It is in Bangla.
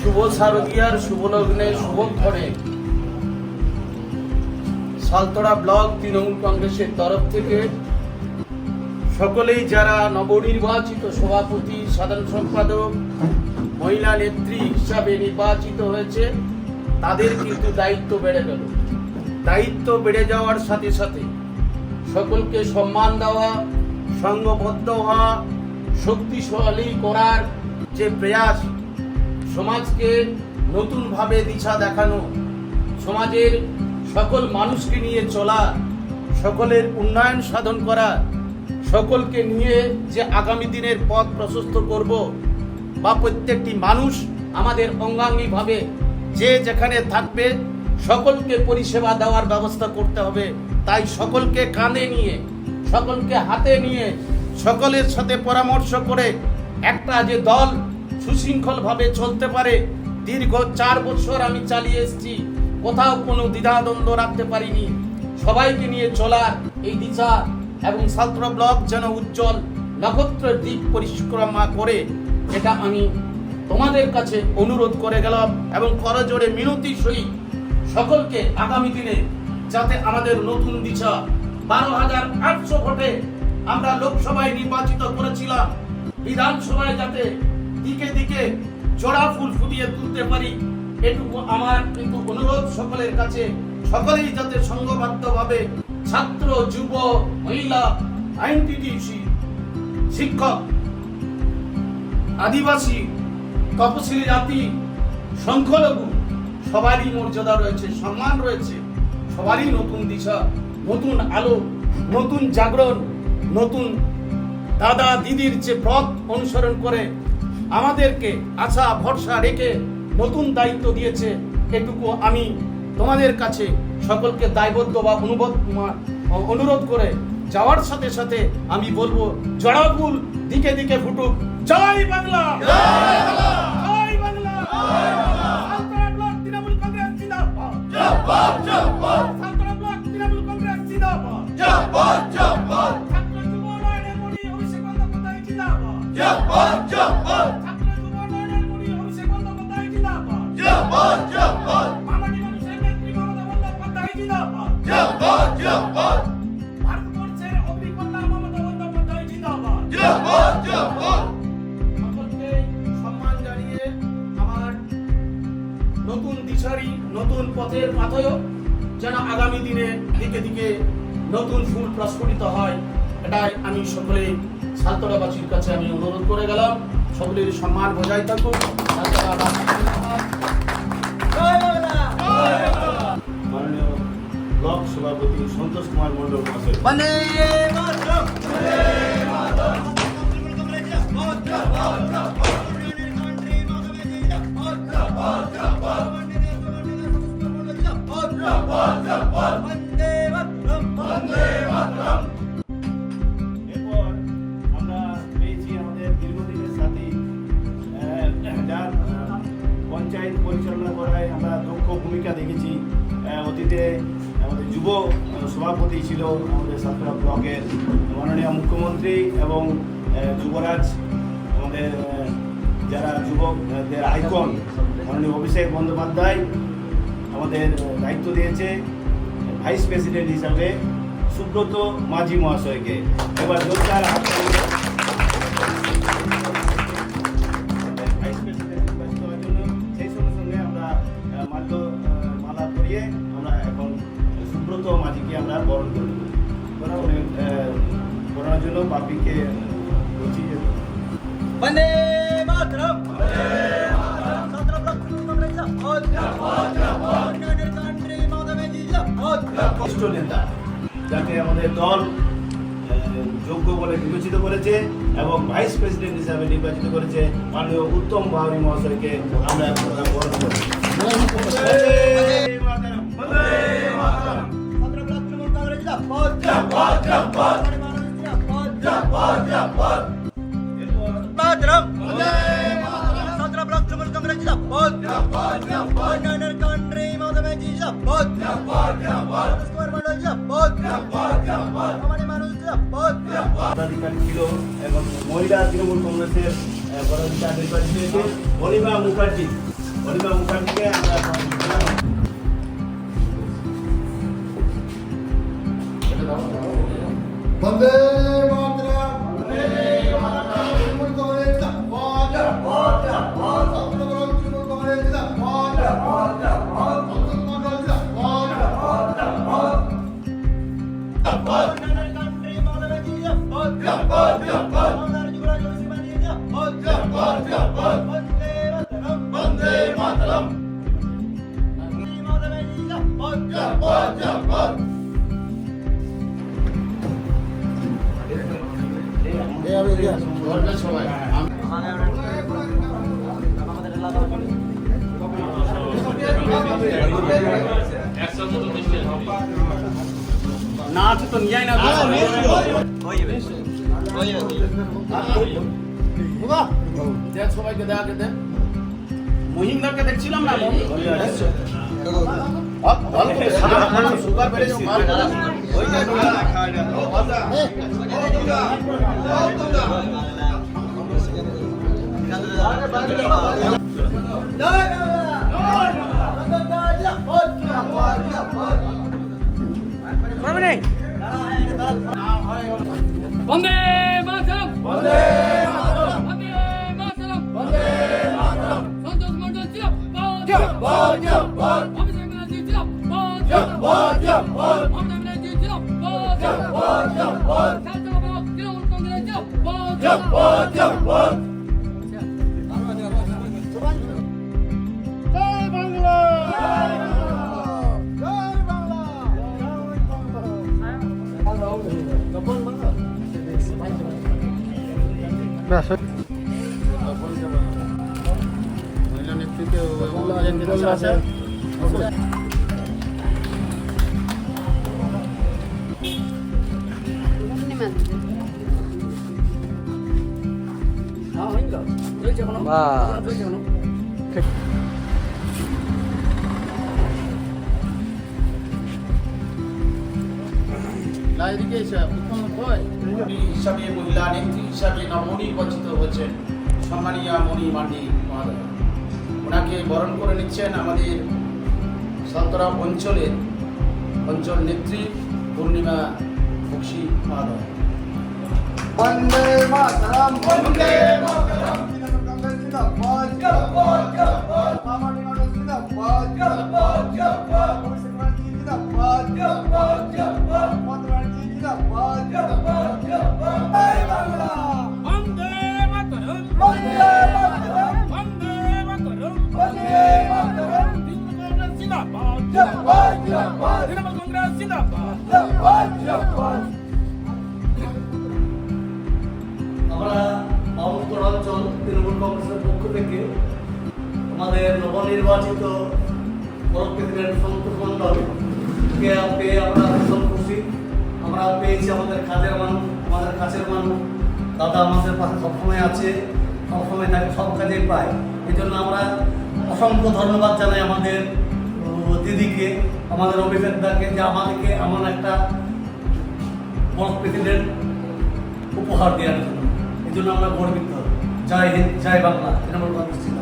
শুভ শারদীয়ার শুভ লগ্নে শুভক্ষণে সালতোড়া ব্লক তৃণমূল কংগ্রেসের তরফ থেকে সকলেই যারা নবনির্বাচিত সভাপতি, সাধারণ সম্পাদক, মহিলা নেত্রী হিসাবে নির্বাচিত হয়েছে, তাদের কিন্তু দায়িত্ব বেড়ে গেল। দায়িত্ব বেড়ে যাওয়ার সাথে সাথে সকলকে সম্মান দেওয়া, সংঘবদ্ধ হওয়া, শক্তিশালী করার যে প্রয়াস, সমাজকে নতুনভাবে দিশা দেখানো, সমাজের সকল মানুষকে নিয়ে চলা, সকলের উন্নয়ন সাধন করা, সকলকে নিয়ে যে আগামী দিনের পথ প্রশস্ত করব, বা প্রত্যেকটি মানুষ আমাদের অঙ্গাঙ্গিভাবে যে যেখানে থাকবে সকলকে পরিষেবা দেওয়ার ব্যবস্থা করতে হবে। তাই সকলকে কাঁধে নিয়ে, সকলকে হাতে নিয়ে, সকলের সাথে পরামর্শ করে একটা যে দল সুশৃঙ্খলভাবে চলতে পারে, দীর্ঘ 4 বছর আমি চালিয়ে এসেছি, কোথাও কোনো দ্বিধাদ্বন্দ্ব রাখতে পারিনি। সবাইকে নিয়ে চলার এই দিশা এবং সালতোড়া ব্লক যেন উজ্জ্বল নক্ষত্রের দিক পরিক্রমা করে, এটা আমি তোমাদের কাছে অনুরোধ করে গেলাম এবং করজোড়ে মিনতি সহিত সকলকে আগামী দিনে যাতে আমাদের নতুন দিশা 12,800 ভোটে আমরা লোকসভায় নির্বাচিত করেছিলাম, বিধানসভায় যাতে দিকে দিকে জোড়া ফুল ফুটিয়ে তুলতে পারি, এটুকু আমার কিন্তু অনুরোধ সকলের কাছে। সকলেই যাতে সংঘবদ্ধভাবে ছাত্র, যুব, মহিলা, আইনটিটিউসি, শিক্ষক, আদিবাসী, তপশিলি জাতি, সংখ্যালঘু সবারই মর্যাদা রয়েছে, সম্মান রয়েছে, সবারই নতুন দিশা, নতুন আলো, নতুন জাগরণ, নতুন দাদা দিদির যে পথ অনুসরণ করে আমাদেরকে আশা ভরসা রেখে নতুন দায়িত্ব দিয়েছে, এটুকু আমি তোমাদের কাছে সকলকে দায়বদ্ধ বা অনুরোধ করে যাওয়ার সাথে সাথে আমি বলবো, জড়া ফুল দিকে দিকে ফুটুক। জয় বাংলা, জয় বাংলা, সালতোড়া ব্লক তৃণমূল কংগ্রেস জিন্দাবাদ, সালতোড়া ব্লক তৃণমূল কংগ্রেস জিন্দাবাদ, ছাত্র যুব উন্নয়নের মণি অভিষেক বন্দ্যোপাধ্যায় জিন্দাবাদ, ছাত্র যুব উন্নয়নের মণি অভিষেক বন্দ্যোপাধ্যায় জিন্দাবাদ, মামাটি মানুষের নেত্রী মমতা বন্দ্যোপাধ্যায় জিন্দাবাদ, ভারতবর্ষের অগ্নিকন্যা মমতা বন্দ্যোপাধ্যায় জিন্দাবাদ। সকলকে সম্মান জানিয়ে আমার নতুন দিশারি, নতুন পথের পাথেয় যেন আগামী দিনে দিকে দিকে নতুন ফুল প্রস্ফুটিত হয়, এটাই আমি সকলে সালতোড়াবাসীর কাছে আমি অনুরোধ করে গেলাম। সকলের সম্মান বজায় থাকুক। মাননীয় ব্লক সভাপতি সন্তোষ কুমার মন্ডল মহাশয়, এরপর আমরা পেয়েছি আমাদের দীর্ঘদিনের সাথী, যার পঞ্চায়েত পরিচালনা করায় আমরা দক্ষ ভূমিকা দেখেছি। অতীতে আমাদের যুব সভাপতি ছিল আমাদের সালতোড়া ব্লকের মাননীয় মুখ্যমন্ত্রী, এবং যুবরাজ আমাদের যারা যুবকদের আইকন মাননীয় অভিষেক বন্দ্যোপাধ্যায় আমাদের দায়িত্ব দিয়েছে ভাইস প্রেসিডেন্ট হিসাবে সুব্রত মাঝি মহাশয়কে। এবার জোরদার ভাইস প্রেসিডেন্ট নির্বাচিত হওয়ার জন্য সেই সঙ্গে সঙ্গে আমরা মালা পরিয়ে আমরা এখন সুব্রত মাঝিকে আমরা বরণ করব। করার জন্য বাপিকে বলছি যে বন্দে মাতরম, সালতোড়া ব্লক তৃণমূল কংগ্রেস জিন্দাবাদ, উন্নয়নের কান্ট্রি মমতা ব্যানার্জি জিন্দাবাদ। বরিষ্ঠ নেতা যাকে আমাদের দল যোগ্য বলে বিবেচিত করেছে এবং ভাইস প্রেসিডেন্ট হিসাবে নির্বাচিত করেছে মাননীয় উত্তম বাউরি মহাশয়কে আমরা বরণ করি। সালতোড়া ব্লক তৃণমূল কংগ্রেস জিন্দাবাদ, মাতরম, সালতোড়া ব্লক তৃণমূল কংগ্রেস জিন্দাবাদ, উন্নয়নের কান্ট্রি মমতা ব্যানার্জি জিন্দাবাদ, সন্তোষ কুমার মন্ডল জিন্দাবাদ, মামাটি মানুষ জিন্দাবাদ। পদাধিকারী ছিল এবং মহিলা তৃণমূল কংগ্রেসের পদাধিকারী নির্বাচিত হয়েছে অনিমা মুখার্জি। অনিমা মুখার্জিকে আমরা বন্দে মাতরম বন্দে মাতরম তৃণমূল কংগ্রেস জিন্দাবাদ জিন্দাবাদ জিন্দাবাদ তৃণমূল কংগ্রেস জিন্দাবাদ জিন্দাবাদ জিন্দাবাদ তৃণমূল কংগ্রেস জিন্দাবাদ জিন্দাবাদ জিন্দাবাদ জিন্দাবাদ কান্ট্রি মাদার জিন্দাবাদ জিন্দাবাদ জিন্দাবাদ মাদার যুবরাজ সিমানি জিন্দাবাদ জিন্দাবাদ জিন্দাবাদ বন্দে মাতরম কান্ট্রি মাদার জিন্দাবাদ জিন্দাবাদ জিন্দাবাদ দরকার সবাই না আছে তো নিয়ে না দেখ সবাইকে দেখাকে দেখ মহিন্দাকে দেখছিলাম না সুগার বেড়েছে বন্দে মাতরম বন্দে মাতরম বন্দে মাতরম বন্দে মাতরম সন্তোষ মণ্ডল জিন্দাবাদ জিন্দাবাদ অভিষেক ব্যানার্জি জিন্দাবাদ জিন্দাবাদ জিন্দাবাদ মমতা ব্যানার্জি জিন্দাবাদ জিন্দাবাদ জিন্দাবাদ ছাত্র ব্লক তৃণমূল কংগ্রেস জিন্দাবাদ জিন্দাবাদ জিন্দাবাদ জয় বাংলা জয় বাংলা মহিলা নেতৃত্বে আছে হিসাবে মহিলা নেত্রী হিসাবে নবনির্বাচিত হচ্ছেন সম্মানীয় মণি মান্ডি মহোদয়। ওনাকে বরণ করে নিচ্ছেন আমাদের সালতরা অঞ্চলের অঞ্চল নেত্রী পূর্ণিমা বক্সি মহোদয়। বন্দে মাতরম বন্দে মাতরম তৃণমূল কংগ্রেস জিন্দাবাদ জিন্দাবাদ জিন্দাবাদ মামাটি মানুষ জিন্দাবাদ জিন্দাবাদ জিন্দাবাদ অভিষেক ব্যানার্জি জিন্দাবাদ জিন্দাবাদ জিন্দাবাদ মমতা ব্যানার্জি জিন্দাবাদ জিন্দাবাদ জিন্দাবাদ জয় বাংলা বন্দে মাতরম বন্দে মাতরম বন্দে মাতরম বন্দে মাতরম তৃণমূল কংগ্রেস জিন্দাবাদ জিন্দাবাদ জিন্দাবাদ তৃণমূল কংগ্রেস জিন্দাবাদ জিন্দাবাদ জিন্দাবাদ আমরা মামুদপুর অঞ্চল তৃণমূল কংগ্রেসের পক্ষ থেকে আমাদের নবনির্বাচিত ব্লক প্রেসিডেন্ট সন্তোষ মণ্ডলকে পেয়ে আমরা ভীষণ খুশি। আমরা পেয়েছি আমাদের কাছের মানুষ, আমাদের কাছের মানুষ। দাদা আমাদের পাশে সবসময় আছে, সবসময় তাকে সব কাজেই পায়। এই জন্য আমরা অসংখ্য ধন্যবাদ জানাই আমাদের দিদিকে, আমাদের অভিষেক দাকে, যে আমাদেরকে এমন একটা ব্লক প্রেসিডেন্ট উপহার দেওয়ার জন্য। এই জন্য আমরা গর্বিত। জয় হিন্দ, জয় বাংলা, তৃণমূল কংগ্রেস।